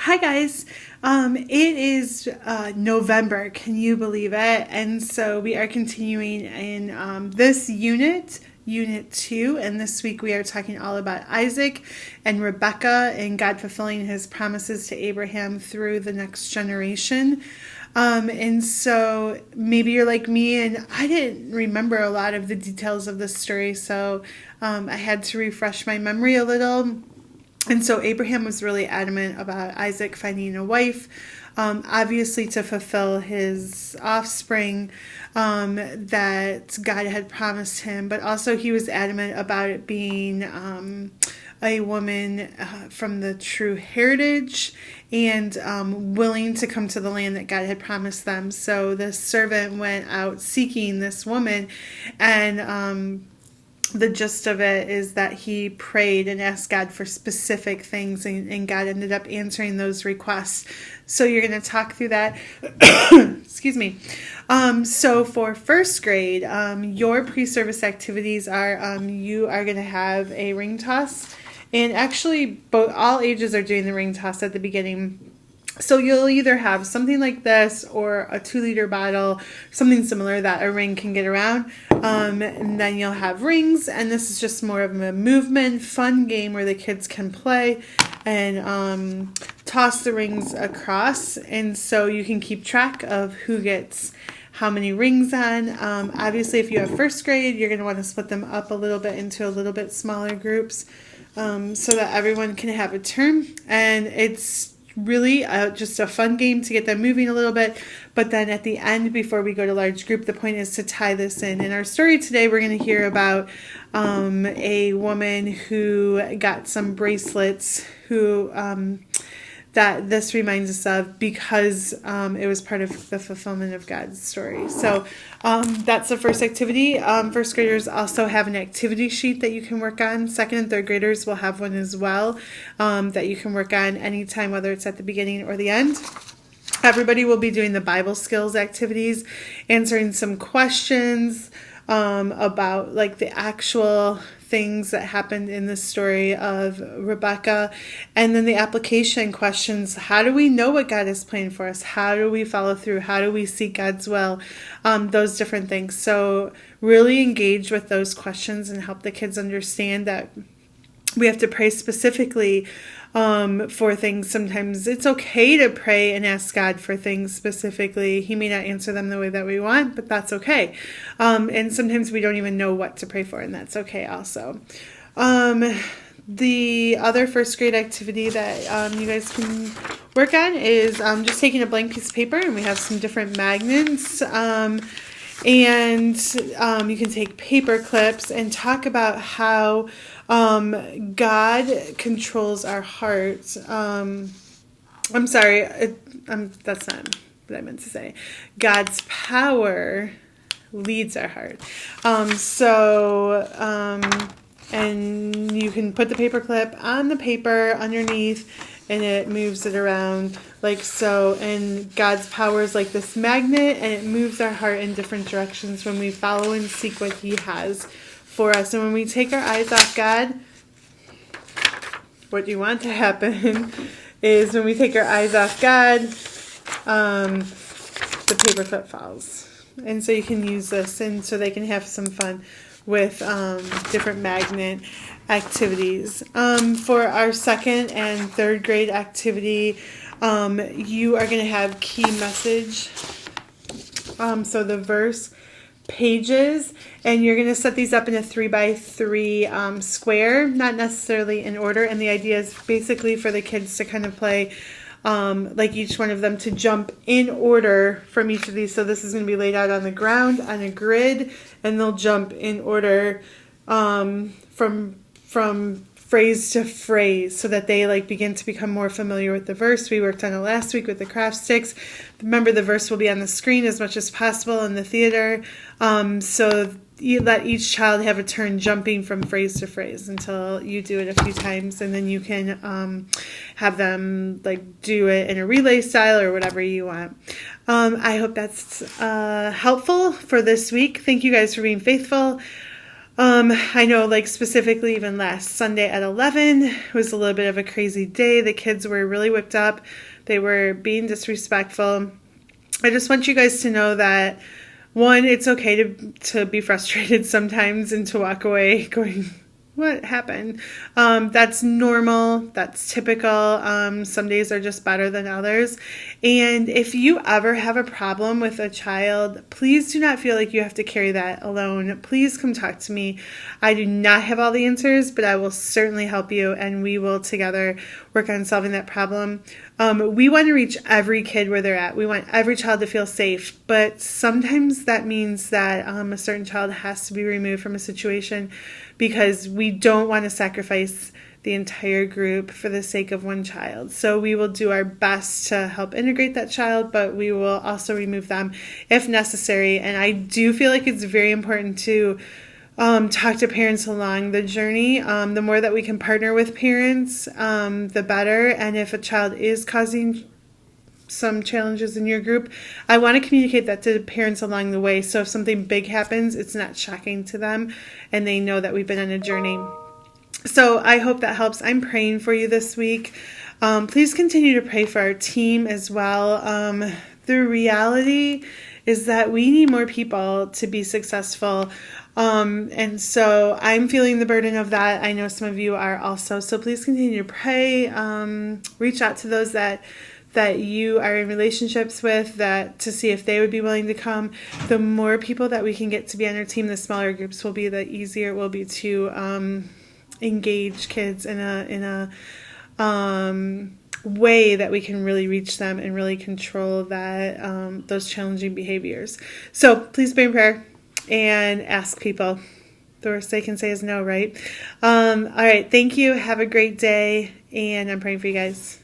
Hi guys. It is November. Can you believe it? And so we are continuing in this Unit 2, and this week we are talking all about Isaac and Rebekah and God fulfilling his promises to Abraham through the next generation. And so maybe you're like me and I didn't remember a lot of the details of this story, so I had to refresh my memory a little. And so Abraham was really adamant about Isaac finding a wife, obviously to fulfill his offspring that God had promised him, but also he was adamant about it being a woman from the true heritage and willing to come to the land that God had promised them. So the servant went out seeking this woman, and the gist of it is that he prayed and asked God for specific things, and God ended up answering those requests. So you're going to talk through that. Excuse me. So for first grade, your pre-service activities are you are going to have a ring toss. And actually, all ages are doing the ring toss at the beginning. So you'll either have something like this or a 2-liter bottle, something similar that a ring can get around. And then you'll have rings, and this is just more of a movement, fun game where the kids can play and toss the rings across. And so you can keep track of who gets how many rings on. Obviously, if you have first grade, you're going to want to split them up a little bit into a little bit smaller groups so that everyone can have a turn. And it's really just a fun game to get them moving a little bit. But then at the end, before we go to large group, the point is to tie this in. In our story today, we're going to hear about a woman who got some bracelets who that this reminds us of because it was part of the fulfillment of God's story. So that's the first activity. First graders also have an activity sheet that you can work on. Second and third graders will have one as well that you can work on anytime, whether it's at the beginning or the end. Everybody will be doing the Bible skills activities, answering some questions about like the actual things that happened in the story of Rebekah, and then the application questions. How do we know what God is planning for us? How do we follow through? How do we seek God's will? Those different things. So really engage with those questions and help the kids understand that we have to pray specifically for things. Sometimes it's okay to pray and ask God for things specifically. He may not answer them the way that we want, but that's okay. And sometimes we don't even know what to pray for, and that's okay also. The other first grade activity that you guys can work on is just taking a blank piece of paper, and we have some different magnets. And you can take paper clips and talk about how God controls our hearts. I'm sorry, that's not what I meant to say. God's power leads our heart. And you can put the paper clip on the paper underneath, and it moves it around like so. And God's power is like this magnet, and it moves our heart in different directions when we follow and seek what He has for us. And when we take our eyes off God, what you want to happen is when we take our eyes off God, the paper clip falls. And so you can use this, and so they can have some fun with different magnet activities. For our second and third grade activity, you are going to have key message. So the verse pages, and you're going to set these up in a 3x3 square, not necessarily in order. And the idea is basically for the kids to kind of play like each one of them to jump in order from each of these. So this is going to be laid out on the ground on a grid, and they'll jump in order from phrase to phrase so that they like begin to become more familiar with the verse. We worked on it last week with the craft sticks. Remember, the verse will be on the screen as much as possible in the theater. So you let each child have a turn jumping from phrase to phrase until you do it a few times, and then you can have them like do it in a relay style or whatever you want. I hope that's helpful for this week. Thank you guys for being faithful. I know, like, specifically even last Sunday at 11 was a little bit of a crazy day. The kids were really whipped up. They were being disrespectful. I just want you guys to know that, one, it's okay to be frustrated sometimes and to walk away going, what happened? That's normal. That's typical. Some days are just better than others. And if you ever have a problem with a child, please do not feel like you have to carry that alone. Please come talk to me. I do not have all the answers, but I will certainly help you, and we will together work on solving that problem. We want to reach every kid where they're at. We want every child to feel safe, but sometimes that means that a certain child has to be removed from a situation because we don't want to sacrifice the entire group for the sake of one child. So we will do our best to help integrate that child, but we will also remove them if necessary. And I do feel like it's very important to talk to parents along the journey. The more that we can partner with parents, the better. And if a child is causing some challenges in your group, I want to communicate that to the parents along the way. So if something big happens, it's not shocking to them and they know that we've been on a journey. So I hope that helps. I'm praying for you this week. Please continue to pray for our team as well. The reality is that we need more people to be successful. And so I'm feeling the burden of that. I know some of you are also. So please continue to pray. Reach out to those that you are in relationships with, that to see if they would be willing to come. The more people that we can get to be on our team, the smaller groups will be, the easier it will be to engage kids in a way that we can really reach them and really control that those challenging behaviors. So please be in prayer and ask people. The worst they can say is no, right? All right. Thank you. Have a great day. And I'm praying for you guys.